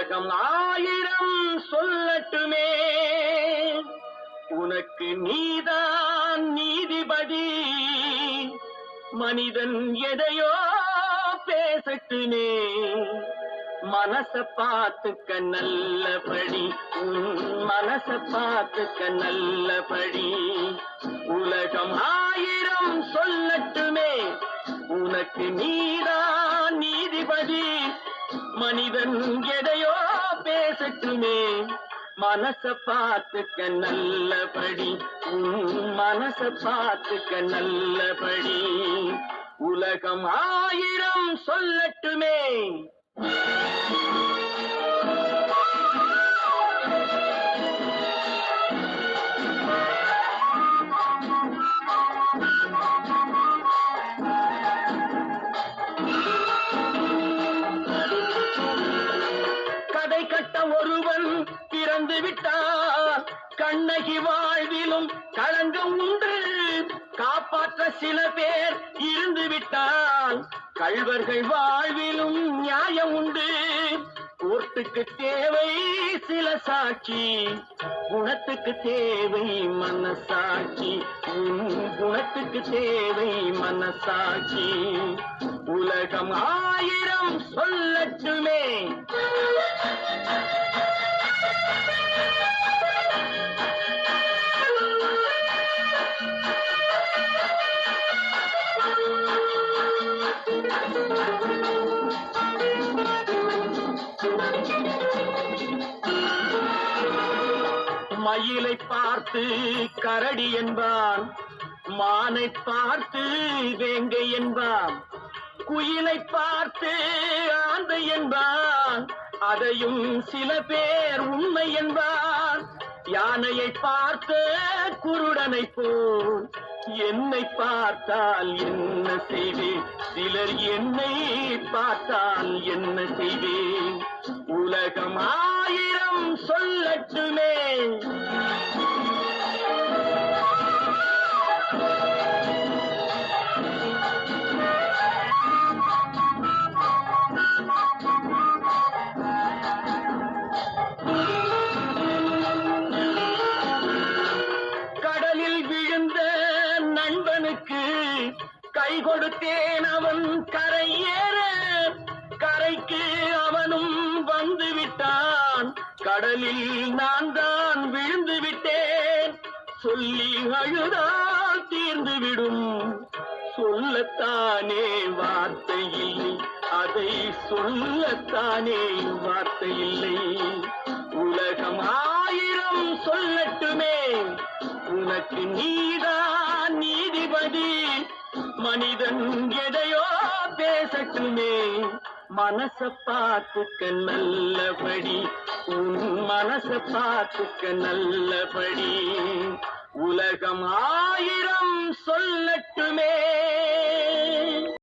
உலகம் ஆயிரம் சொல்லட்டுமே, உனக்கு நீதான் நீதிபதி. மனிதன் எதையோ பேசட்டுமே, மனச பார்த்துக்க நல்லபடி, மனச பார்த்துக்க நல்லபடி. உலகம் ஆயிரம் சொல்லட்டுமே, உனக்கு நீதான் நீதிபதி. மனிதன் எதையோ பேசட்டுமே, மனச பார்த்துக்க நல்லபடி, மனச பார்த்துக்க நல்லபடி. உலகம் ஆயிரம் சொல்லட்டுமே. கதை கட்ட ஒருவன் பிறந்து விட்டான், கண்ணகி வாழ்விலும் களங்கம் உண்டு. காப்பாற்ற சில பேர் இருந்து விட்டால், கள்வர்கள் வாழ்விலும் நியாயம் உண்டு. கோர்ட்டுக்கு தேவை சில சாட்சி, குணத்துக்கு தேவை மனசாட்சி, குணத்துக்கு தேவை மனசாட்சி. உலகம் ஆயிரம் சொல்லட்டுமே. மயிலை பார்த்து கரடி என்பான், மானை பார்த்து வேங்கை என்பான், குயிலை பார்த்து ஆந்தை என்பான், அதையும் சில பேர் உண்மை என்பான். யானையை பார்த்து குருடனை போல் என்னை பார்த்தால் என்ன செய்வேன், சிலர் என்னை பார்த்தால் என்ன செய்வேன். உலகம் ஆயிரம் சொல்லட்டுமே. கடலில் விழுந்த நண்பனுக்கு கை கொடுத்தேன், அவன் கரையேற. கரைக்கு அவனும் வந்து விட்டான், கடலில் நான் தான் விழுந்து விட்டேன். சொல்லி அழுதால் தீர்ந்துவிடும், சொல்லத்தானே வார்த்தை இல்லை, அதை சொல்லத்தானே வார்த்தை இல்லை. உலகம் ஆயிரம் சொல்லட்டுமே, உனக்கு நீதான் நீதிபதி. மனிதன் எதையோ பேசட்டுமே, மனச பார்த்துக்க நல்லபடி, மனச பார்த்துக்க நல்லபடி. உலகம் ஆயிரம் சொல்லட்டுமே.